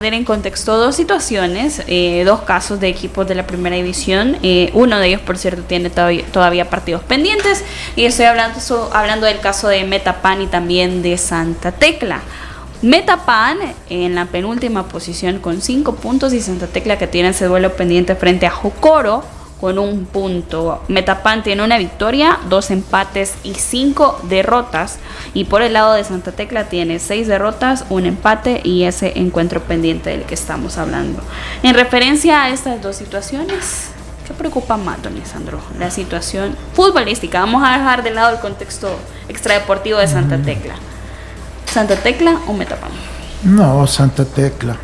Poner en contexto dos situaciones, dos casos de equipos de la primera división. Uno de ellos, por cierto, tiene todavía partidos pendientes, y estoy hablando del caso de Metapan y también de Santa Tecla. Metapan en la penúltima posición con 5 puntos, y Santa Tecla, que tiene ese duelo pendiente frente a Jocoro, con 1 punto. Metapan tiene 1 victoria, 2 empates y 5 derrotas. Y por el lado de Santa Tecla tiene 6 derrotas, 1 empate y ese encuentro pendiente del que estamos hablando. En referencia a estas dos situaciones, ¿qué preocupa más, don Lisandro? La situación futbolística. Vamos a dejar de lado el contexto extradeportivo de Santa Tecla. ¿Santa Tecla o Metapan? No, Santa Tecla.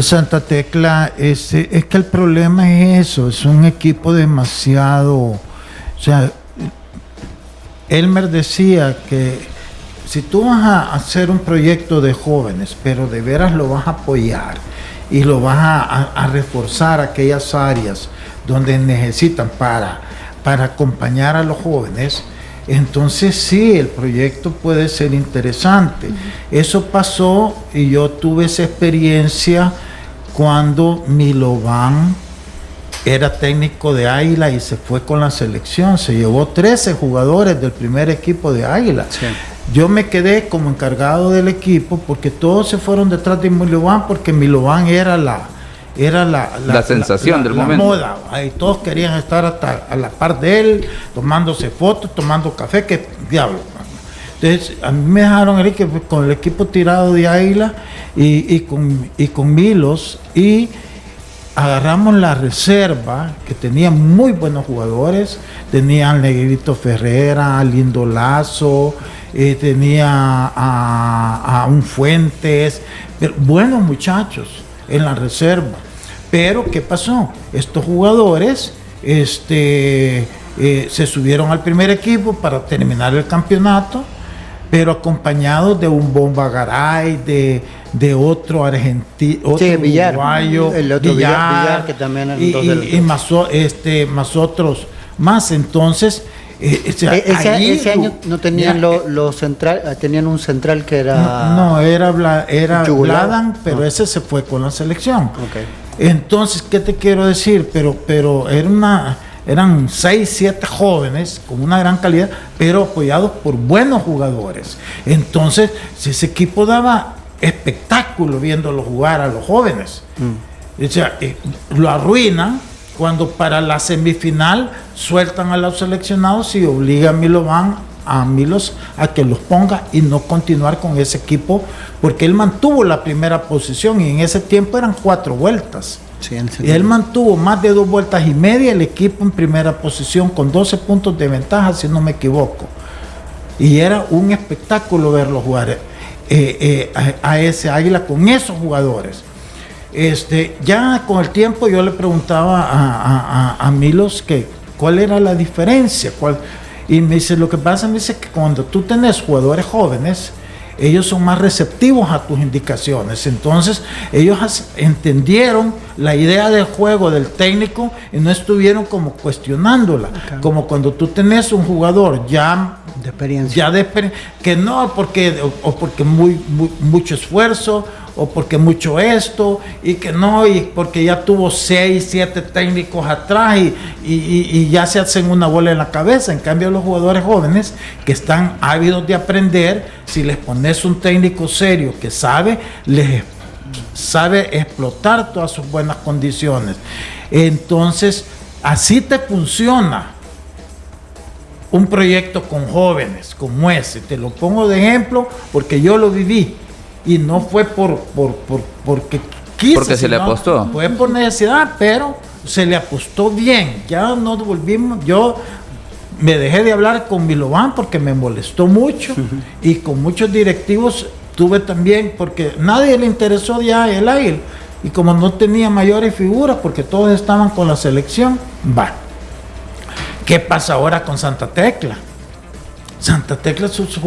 Santa Tecla, es que el problema es eso, es un equipo demasiado, o sea, Elmer decía que si tú vas a hacer un proyecto de jóvenes, pero de veras lo vas a apoyar y lo vas a reforzar aquellas áreas donde necesitan para acompañar a los jóvenes, entonces sí, el proyecto puede ser interesante. Eso pasó y yo tuve esa experiencia cuando Milovan era técnico de Águila y se fue con la selección. Se llevó 13 jugadores del primer equipo de Águila. Sí. Yo me quedé como encargado del equipo porque todos se fueron detrás de Milovan, porque Milovan era la sensación del momento. Moda. Ahí todos querían estar hasta a la par de él, tomándose fotos, tomando café, que diablo. Entonces, a mí me dejaron con el equipo tirado de Águila y con Milos, y agarramos la reserva, que tenía muy buenos jugadores. Tenía al Negrito Ferrera, a Lindo Lazo, tenía a un Fuentes, buenos muchachos en la reserva. Pero ¿qué pasó? Estos jugadores se subieron al primer equipo para terminar el campeonato, pero acompañados de un Bomba Garay, de otro argentino, otro Villar, uruguayo, el otro Villar, que también más otros más. Entonces ese año no tenían tenían un central que era era Bladan, pero ese se fue con la selección. Okay. Entonces, ¿qué te quiero decir? Pero eran 6, 7 jóvenes con una gran calidad, pero apoyados por buenos jugadores. Entonces, si ese equipo daba espectáculo viéndolo jugar a los jóvenes, o sea, lo arruinan cuando para la semifinal sueltan a los seleccionados y obligan a Milos a que los ponga y no continuar con ese equipo, porque él mantuvo la primera posición y en ese tiempo eran 4 vueltas. Sí, y él mantuvo más de 2 vueltas y media el equipo en primera posición con 12 puntos de ventaja, si no me equivoco. Y era un espectáculo verlo jugar a ese Águila con esos jugadores. Ya con el tiempo yo le preguntaba a Milos que cuál era la diferencia, y me dice, lo que pasa, me dice que cuando tú tenés jugadores jóvenes, ellos son más receptivos a tus indicaciones. Entonces ellos entendieron la idea del juego del técnico y no estuvieron como cuestionándola. Okay. Como cuando tú tenés un jugador ya de experiencia, que no porque mucho esfuerzo, o porque mucho esto, y que no, y porque ya tuvo 6, 7 técnicos atrás y ya se hacen una bola en la cabeza. En cambio, los jugadores jóvenes que están ávidos de aprender, si les pones un técnico serio que sabe explotar todas sus buenas condiciones. Entonces, así te funciona un proyecto con jóvenes como ese. Te lo pongo de ejemplo porque yo lo viví. Y no fue porque quise, porque se le apostó. Fue por necesidad, pero se le apostó bien. Ya nos volvimos, yo me dejé de hablar con Milovan porque me molestó mucho, y con muchos directivos tuve también, porque nadie le interesó ya el Águila, y como no tenía mayores figuras porque todos estaban con la selección. ¿Qué pasa ahora con Santa Tecla? Santa Tecla, sus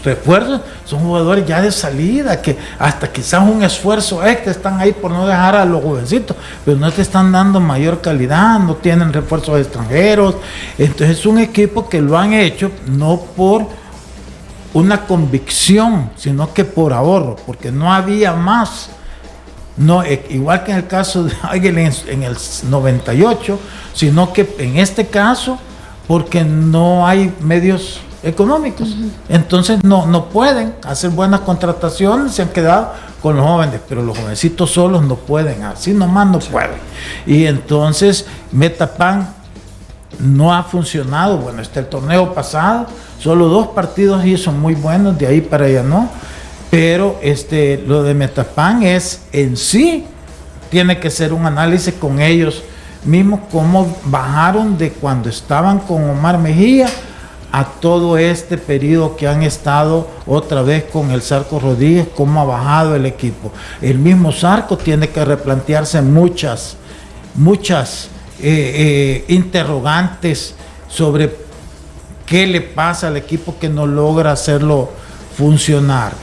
refuerzos son jugadores ya de salida, que hasta quizás un esfuerzo extra están ahí por no dejar a los jovencitos, pero no te están dando mayor calidad, no tienen refuerzos extranjeros. Entonces es un equipo que lo han hecho no por una convicción, sino que por ahorro, porque no había más No, igual que en el caso de Águilas en el 98, sino que en este caso, porque no hay medios económicos. Entonces no pueden hacer buenas contrataciones, se han quedado con los jóvenes, pero los jovencitos solos no pueden, así nomás no pueden. Y entonces Metapan no ha funcionado. Bueno, el torneo pasado, solo 2 partidos hizo muy buenos, de ahí para allá no. Pero lo de Metapan es en sí, tiene que ser un análisis con ellos mismos, cómo bajaron de cuando estaban con Omar Mejía a todo este periodo que han estado otra vez con el Zarco Rodríguez, cómo ha bajado el equipo. El mismo Zarco tiene que replantearse muchas interrogantes sobre qué le pasa al equipo que no logra hacerlo funcionar.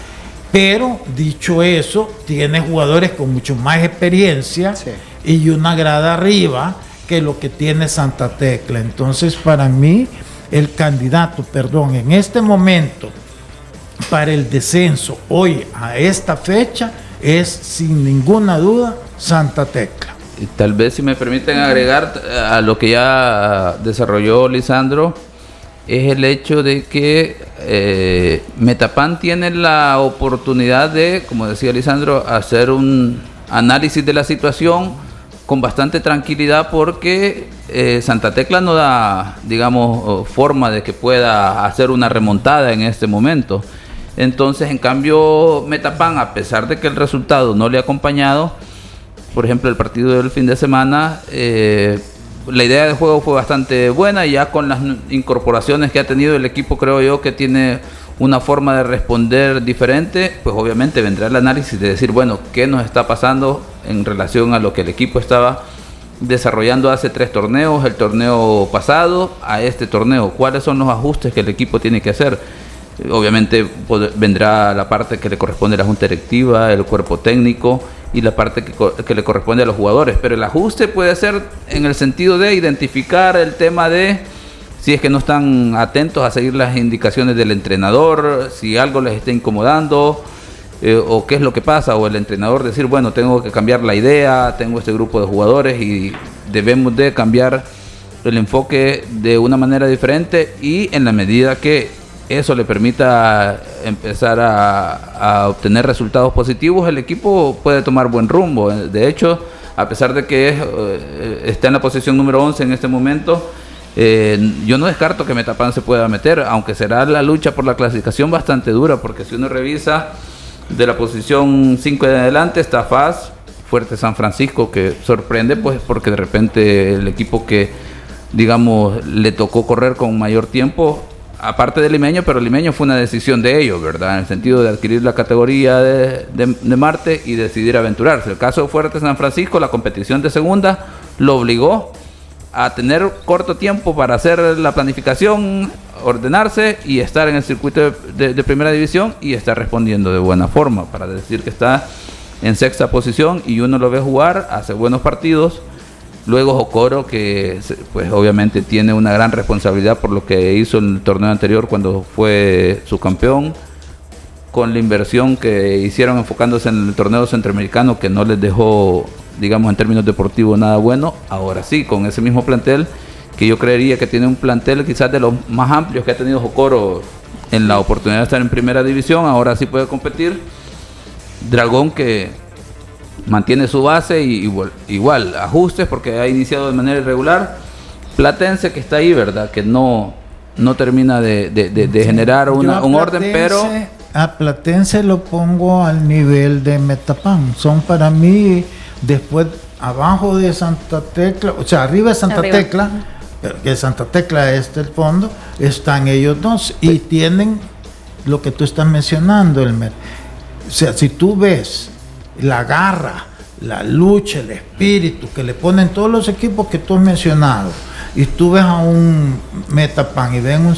Pero dicho eso, tiene jugadores con mucho más experiencia, sí, y una grada arriba que lo que tiene Santa Tecla. Entonces, para mí, el candidato, en este momento para el descenso hoy a esta fecha es sin ninguna duda Santa Tecla. Y tal vez, si me permiten agregar a lo que ya desarrolló Lisandro, es el hecho de que Metapan tiene la oportunidad de, como decía Lisandro, hacer un análisis de la situación con bastante tranquilidad, porque Santa Tecla no da, digamos, forma de que pueda hacer una remontada en este momento. Entonces, en cambio, Metapan, a pesar de que el resultado no le ha acompañado, por ejemplo, el partido del fin de semana, la idea de juego fue bastante buena, y ya con las incorporaciones que ha tenido el equipo, creo yo que tiene una forma de responder diferente. Pues obviamente vendrá el análisis de decir, bueno, ¿qué nos está pasando en relación a lo que el equipo estaba desarrollando hace 3 torneos, el torneo pasado a este torneo? ¿Cuáles son los ajustes que el equipo tiene que hacer? Obviamente vendrá la parte que le corresponde a la junta directiva, el cuerpo técnico, y la parte que le corresponde a los jugadores, pero el ajuste puede ser en el sentido de identificar el tema de si es que no están atentos a seguir las indicaciones del entrenador, si algo les está incomodando, o qué es lo que pasa, o el entrenador decir, bueno, tengo que cambiar la idea, tengo este grupo de jugadores y debemos de cambiar el enfoque de una manera diferente, y en la medida que eso le permita empezar a obtener resultados positivos, el equipo puede tomar buen rumbo. De hecho, a pesar de que está en la posición número 11 en este momento, yo no descarto que Metapan se pueda meter, aunque será la lucha por la clasificación bastante dura, porque si uno revisa de la posición 5 en adelante, está FAS, Fuerte San Francisco, que sorprende, pues porque de repente el equipo que, digamos, le tocó correr con mayor tiempo, aparte de Limeño, pero Limeño fue una decisión de ellos, ¿verdad? En el sentido de adquirir la categoría de Marte y decidir aventurarse. El caso de Fuerte San Francisco, la competición de segunda lo obligó a tener corto tiempo para hacer la planificación, ordenarse y estar en el circuito de primera división, y está respondiendo de buena forma, para decir que está en 6ª posición, y uno lo ve jugar, hace buenos partidos. Luego Jocoro, que pues obviamente tiene una gran responsabilidad por lo que hizo en el torneo anterior cuando fue subcampeón, con la inversión que hicieron enfocándose en el torneo centroamericano, que no les dejó, digamos, en términos deportivos nada bueno. Ahora sí, con ese mismo plantel, que yo creería que tiene un plantel quizás de los más amplios que ha tenido Jocoro en la oportunidad de estar en primera división, ahora sí puede competir. Dragón, que mantiene su base y igual ajustes porque ha iniciado de manera irregular. Platense, que está ahí, ¿verdad? Que no termina de generar un orden, pero a Platense lo pongo al nivel de Metapan. Son para mí, después, abajo de Santa Tecla, o sea, arriba de Santa Tecla, que Santa Tecla es el fondo, están ellos dos y tienen lo que tú estás mencionando, Elmer. O sea, si tú ves la garra, la lucha, el espíritu que le ponen todos los equipos que tú has mencionado, y tú ves a un Metapan y ven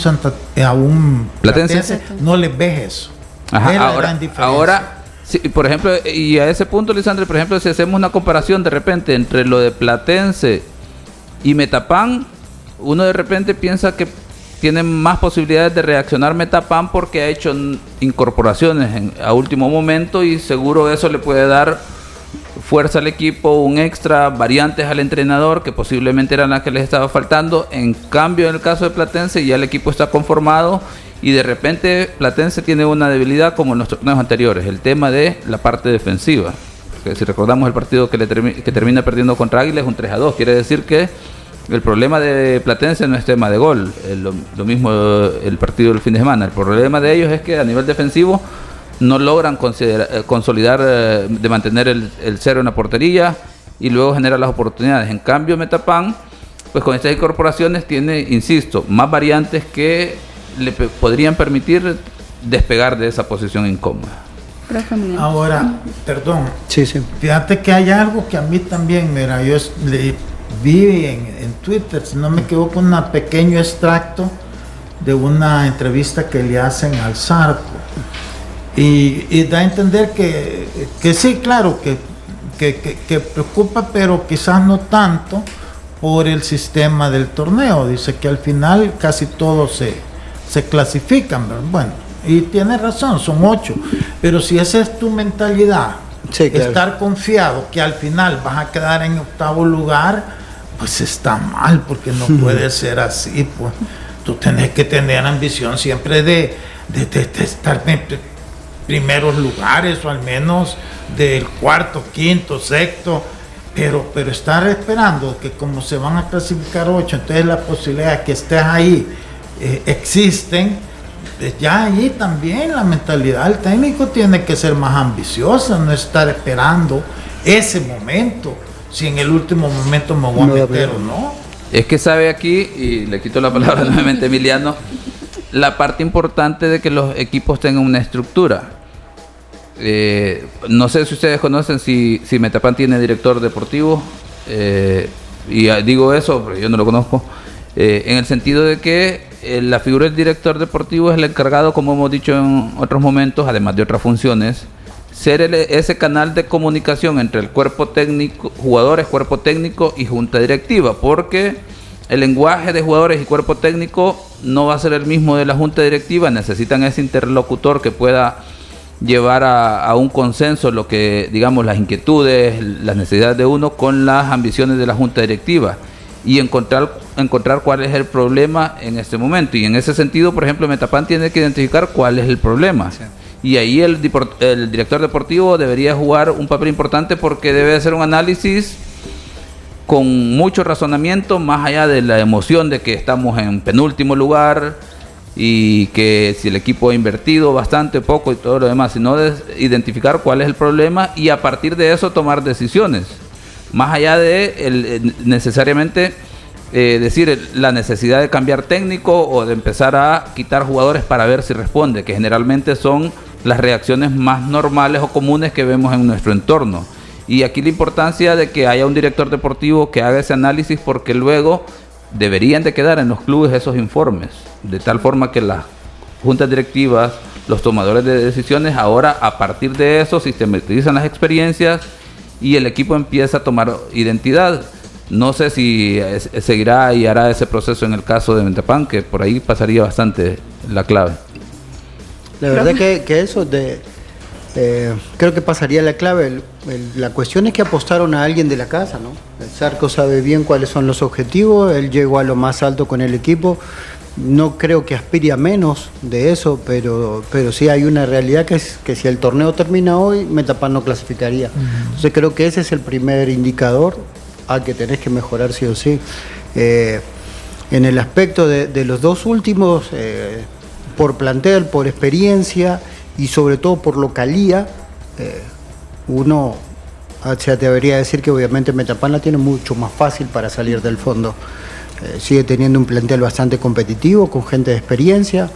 a un Platense, no les ves eso. Ajá, ahora sí, por ejemplo, y a ese punto, Lisandro, por ejemplo, si hacemos una comparación de repente entre lo de Platense y Metapan, uno de repente piensa que tiene más posibilidades de reaccionar Metapan porque ha hecho incorporaciones a último momento, y seguro eso le puede dar fuerza al equipo, un extra, variantes al entrenador que posiblemente eran las que les estaba faltando. En cambio, en el caso de Platense, ya el equipo está conformado y de repente Platense tiene una debilidad como en los torneos anteriores, el tema de la parte defensiva. Porque si recordamos el partido que termina perdiendo contra Águila es un 3-2, quiere decir que el problema de Platense no es tema de gol, lo mismo el partido del fin de semana. El problema de ellos es que a nivel defensivo no logran consolidar, de mantener el cero en la portería y luego generar las oportunidades. En cambio, Metapan, pues con estas incorporaciones tiene, insisto, más variantes que le podrían permitir despegar de esa posición incómoda. Ahora, perdón, sí. Fíjate que hay algo que a mí también, mira, yo vi en Twitter, si no me equivoco, un pequeño extracto de una entrevista que le hacen al Zarco. Y da a entender que sí, claro, que preocupa, pero quizás no tanto por el sistema del torneo. Dice que al final casi todos se clasifican, ¿verdad? Bueno, y tiene razón, son 8, pero si esa es tu mentalidad, sí, claro, estar confiado que al final vas a quedar en 8º lugar, pues está mal, porque no puede ser así, pues. Tú tenés que tener ambición siempre de estar en primeros lugares, o al menos del 4º, 5º, 6º, pero estar esperando que como se van a clasificar 8, entonces la posibilidad de que estés ahí existen. Ya allí también la mentalidad del técnico tiene que ser más ambiciosa, no estar esperando ese momento, si en el último momento me voy a meter o no. Es que sabe aquí, y le quito la palabra nuevamente a Emiliano, la parte importante de que los equipos tengan una estructura. No sé si ustedes conocen si Metapan tiene director deportivo, y digo eso, pero yo no lo conozco, en el sentido de que la figura del director deportivo es el encargado, como hemos dicho en otros momentos, además de otras funciones, ser ese canal de comunicación entre el cuerpo técnico, jugadores, cuerpo técnico y junta directiva, porque el lenguaje de jugadores y cuerpo técnico no va a ser el mismo de la junta directiva. Necesitan ese interlocutor que pueda llevar a un consenso lo que, digamos, las inquietudes, las necesidades de uno con las ambiciones de la junta directiva, y encontrar cuál es el problema en este momento. Y en ese sentido, por ejemplo, Metapan tiene que identificar cuál es el problema. Sí. Y ahí el director deportivo debería jugar un papel importante, porque debe hacer un análisis con mucho razonamiento, más allá de la emoción de que estamos en penúltimo lugar y que si el equipo ha invertido bastante, poco y todo lo demás, sino de identificar cuál es el problema y a partir de eso tomar decisiones. Más allá de necesariamente decir la necesidad de cambiar técnico o de empezar a quitar jugadores para ver si responde, que generalmente son las reacciones más normales o comunes que vemos en nuestro entorno. Y aquí la importancia de que haya un director deportivo que haga ese análisis, porque luego deberían de quedar en los clubes esos informes, de tal forma que las juntas directivas, los tomadores de decisiones, ahora a partir de eso sistematizan las experiencias y el equipo empieza a tomar identidad. No sé si seguirá y hará ese proceso en el caso de Metapan, que por ahí pasaría bastante la clave. La verdad que eso creo que pasaría la clave. La cuestión es que apostaron a alguien de la casa, ¿no? El Zarco sabe bien cuáles son los objetivos, él llegó a lo más alto con el equipo. No creo que aspire a menos de eso, pero sí hay una realidad que es que si el torneo termina hoy, Metapan no clasificaría. Entonces creo que ese es el primer indicador al que tenés que mejorar sí o sí. En el aspecto de los dos últimos, por plantel, por experiencia y sobre todo por localía, uno se atrevería a decir que obviamente Metapan la tiene mucho más fácil para salir del fondo. Sigue teniendo un plantel bastante competitivo, con gente de experiencia.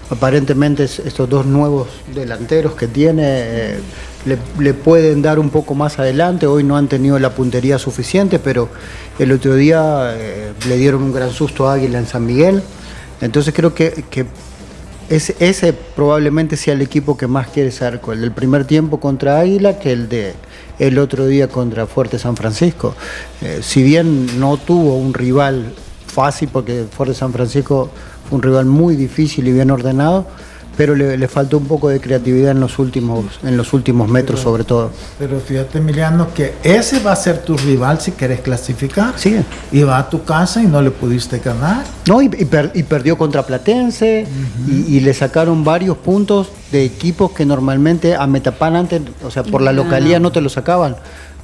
Aparentemente estos dos nuevos delanteros que tiene le pueden dar un poco más adelante. Hoy no han tenido la puntería suficiente, pero el otro día le dieron un gran susto a Águila en San Miguel. Entonces creo que ese probablemente sea el equipo que más quiere Zarco, el del primer tiempo contra Águila, que el otro día contra Fuerte San Francisco. Si bien no tuvo un rival fácil, porque Fuerte San Francisco fue un rival muy difícil y bien ordenado, pero le faltó un poco de creatividad en los últimos metros, sobre todo. Pero fíjate, Emiliano, que ese va a ser tu rival si quieres clasificar. Sí. Y va a tu casa y no le pudiste ganar. No, y perdió contra Platense, y le sacaron varios puntos de equipos que normalmente a Metapan antes, o sea, por la localía no te lo sacaban.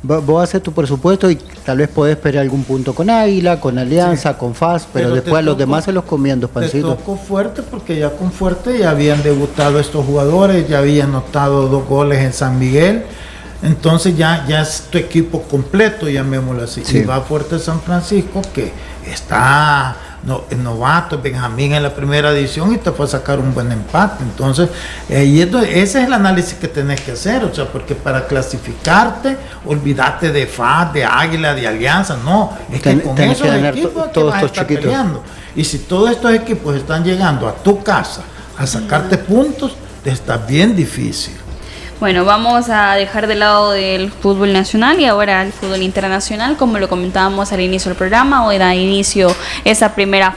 Vos haces tu presupuesto y tal vez podés esperar algún punto con Águila, con Alianza, con FAS, pero después a los demás se los comían dos pancitos. Te tocó Fuerte porque ya con Fuerte ya habían debutado estos jugadores, ya habían anotado 2 goles en San Miguel. Entonces ya es tu equipo completo, llamémoslo así. Sí. Y va Fuerte San Francisco, que está novato, Benjamín en la primera edición, y te fue a sacar un buen empate. Entonces, ese es el análisis que tenés que hacer, o sea, porque para clasificarte, olvídate de FAS, de Águila, de Alianza, no, es que con tenés esos que ganar equipos que todos vas a estos estar chiquitos. peleando. Y si todos estos equipos están llegando a tu casa a sacarte puntos, te está bien difícil. Bueno, vamos a dejar de lado del fútbol nacional y ahora el fútbol internacional. Como lo comentábamos al inicio del programa, hoy da inicio esa primera